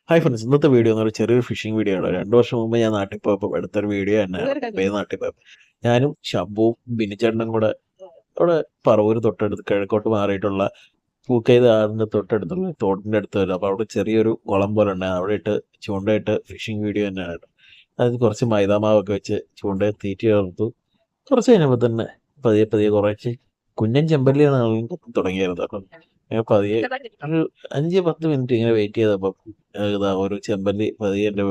Hi friends, ഇന്നത്തെ video എന്ന് പറഞ്ഞാൽ ചെറിയൊരു ഫിഷിംഗ് വീഡിയോ ആണ്. 2 വർഷം മുമ്പ് ഞാൻ നാട്ടിൽ പോയപ്പോൾ എടുത്തൊരു വീഡിയോ തന്നെയാണ്. നാട്ടിൽ പോയപ്പോൾ ഞാനും ഷബ്ബുവും ബിനിച്ചേട്ടനും കൂടെ അവിടെ പറവൂർ തൊട്ടടുത്ത് കിഴക്കോട്ട് മാറിയിട്ടുള്ള പൂക്കൈത് ആറിൻ്റെ തൊട്ടടുത്തുള്ള തോട്ടിൻ്റെ അടുത്ത് വരും. അപ്പോൾ അവിടെ ചെറിയൊരു കുളം പോലെ ഉണ്ട്. അവിടെ ഇട്ട് ചൂണ്ടയിട്ട് ഫിഷിംഗ് വീഡിയോ തന്നെയാണ്. അതായത് കുറച്ച് മൈദാമാവൊക്കെ വെച്ച് ചൂണ്ടയിൽ തീറ്റി ചേർത്തു. കുറച്ച് കഴിഞ്ഞപ്പോൾ തന്നെ പതിയെ പതിയെ കുറച്ച് കുഞ്ഞൻ ചെമ്പല്ലിയാണ് തുടങ്ങിയത്. അപ്പം പതിയെ ഒരു 5-10 മിനിറ്റ് ഇങ്ങനെ വെയിറ്റ് ചെയ്തപ്പോൾ ഇതാ ഒരു ചെമ്പല്ലി പതിയെ എൻ്റെ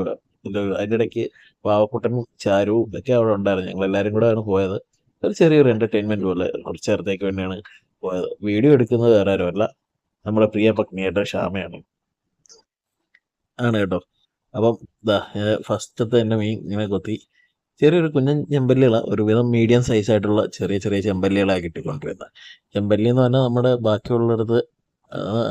അതിൻ്റെ ഇടയ്ക്ക് പാവക്കുട്ടനും ചാരുവും ഒക്കെ അവിടെ ഉണ്ടായിരുന്നു. ഞങ്ങളെല്ലാവരും കൂടെ ആണ് പോയത്. ഒരു ചെറിയൊരു എൻ്റർടൈൻമെൻറ്റ് പോലെ കുറച്ച് നേരത്തേക്ക് വേണ്ടിയാണ് പോയത്. വീഡിയോ എടുക്കുന്നത് വേറെ ആരുമല്ല, നമ്മുടെ പ്രിയ പത്നിയായിട്ട് ക്ഷാമയാണ് കേട്ടോ. അപ്പം ഇതാ ഫസ്റ്റത്തെ എൻ്റെ മീൻ ഇങ്ങനെ കൊത്തി ചെറിയൊരു കുഞ്ഞൻ ചെമ്പല്ലികളാണ്, ഒരുവിധം മീഡിയം സൈസായിട്ടുള്ള ചെറിയ ചെറിയ ചെമ്പല്ലികളാണ് കിട്ടിക്കൊണ്ടിരുന്നത്. ചെമ്പല്ലി എന്ന് പറഞ്ഞാൽ നമ്മുടെ ബാക്കിയുള്ളിടത്ത്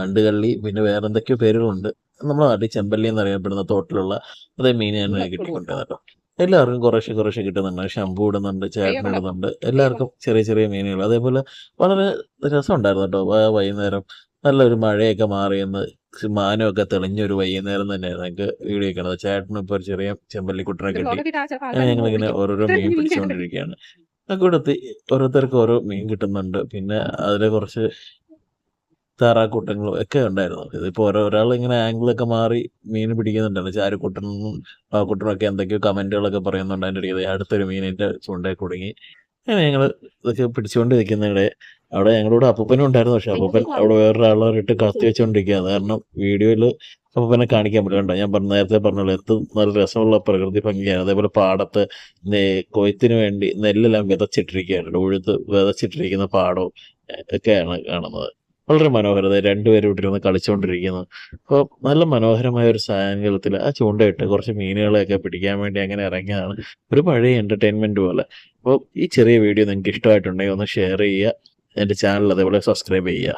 അണ്ടുകള്ളി പിന്നെ വേറെ എന്തൊക്കെയോ പേരുകളുണ്ട്. നമ്മുടെ നാട്ടിൽ ചെമ്പല്ലി എന്നറിയപ്പെടുന്ന തോട്ടിലുള്ള അതേ മീൻ തന്നെ കിട്ടിക്കൊണ്ടിരുന്നത് കേട്ടോ. എല്ലാവർക്കും കുറേശ്ശെ കുറേശ്ശെ കിട്ടുന്നുണ്ട്. ശംഭു ഇടുന്നുണ്ട്, ചേട്ടൻ ഇടുന്നുണ്ട്, എല്ലാവർക്കും ചെറിയ ചെറിയ മീനുകൾ. അതേപോലെ വളരെ രസമുണ്ടായിരുന്നു കേട്ടോ. വൈകുന്നേരം നല്ലൊരു മഴയൊക്കെ മാറിയെന്ന് മാനമൊക്കെ തെളിഞ്ഞൊരു വൈകുന്നേരം തന്നെയായിരുന്നു ഞങ്ങൾക്ക് വീഡിയോ എടുക്കണത്. ചേട്ടനും ഇപ്പോൾ ഒരു ചെറിയ ചെമ്പല്ലിക്കുട്ടനെ കിട്ടി. അങ്ങനെ ഞങ്ങളിങ്ങനെ ഓരോരോ മീൻ പിടിച്ചുകൊണ്ടിരിക്കുകയാണ്. കൂടത്തി ഓരോരുത്തർക്ക് ഓരോ മീൻ കിട്ടുന്നുണ്ട്. പിന്നെ അതിൽ കുറച്ച് താറാക്കൂട്ടങ്ങളും ഒക്കെ ഉണ്ടായിരുന്നു. ഇതിപ്പോൾ ഒരാൾ ഇങ്ങനെ ആംഗിളൊക്കെ മാറി മീൻ പിടിക്കുന്നുണ്ടായിരുന്നു. ചാരുക്കുട്ടനും പാവക്കുട്ടനും ഒക്കെ എന്തൊക്കെയോ കമൻറ്റുകളൊക്കെ പറയുന്നുണ്ട്. അതിൻ്റെ ഇടയിൽ അടുത്തൊരു മീനിൻ്റെ ചൂണ്ടയിൽ കുടുങ്ങി. അങ്ങനെ ഞങ്ങൾ ഇതൊക്കെ പിടിച്ചുകൊണ്ട് നിൽക്കുന്നതിടെ അവിടെ ഞങ്ങളുടെ അപ്പൂപ്പനും ഉണ്ടായിരുന്നു. പക്ഷെ അപ്പൂപ്പൻ അവിടെ വേറൊരാളായിട്ട് കത്തി വെച്ചുകൊണ്ടിരിക്കുകയാണ്. കാരണം വീഡിയോയിൽ അപ്പൂപ്പനെ കാണിക്കാൻ പറ്റില്ല. ഞാൻ നേരത്തെ പറഞ്ഞല്ലോ, എന്ത് നല്ല രസമുള്ള പ്രകൃതി ഭംഗിയാണ്. അതേപോലെ പാടത്ത് കൊയ്ത്തിന് വേണ്ടി നെല്ലെല്ലാം വിതച്ചിട്ടിരിക്കുകയാണ്. ഉഴുത്ത് വിതച്ചിട്ടിരിക്കുന്ന പാടവും ഒക്കെയാണ് കാണുന്നത്. വളരെ മനോഹരത. രണ്ടുപേരും ഇട്ടിരുന്ന് കളിച്ചുകൊണ്ടിരിക്കുന്നു. അപ്പോൾ നല്ല മനോഹരമായ ഒരു സാഹചര്യത്തിൽ ആ ചൂണ്ടയിട്ട് കുറച്ച് മീനുകളെയൊക്കെ പിടിക്കാൻ വേണ്ടി അങ്ങനെ ഇറങ്ങിയതാണ്. ഒരു പഴയ എൻ്റർടൈൻമെൻറ്റ് പോലെ. അപ്പോൾ ഈ ചെറിയ വീഡിയോ നിങ്ങൾക്ക് ഇഷ്ടമായിട്ടുണ്ടെങ്കിൽ ഒന്ന് ഷെയർ ചെയ്യുക. എൻ്റെ ചാനൽ അതേപോലെ സബ്സ്ക്രൈബ് ചെയ്യുക.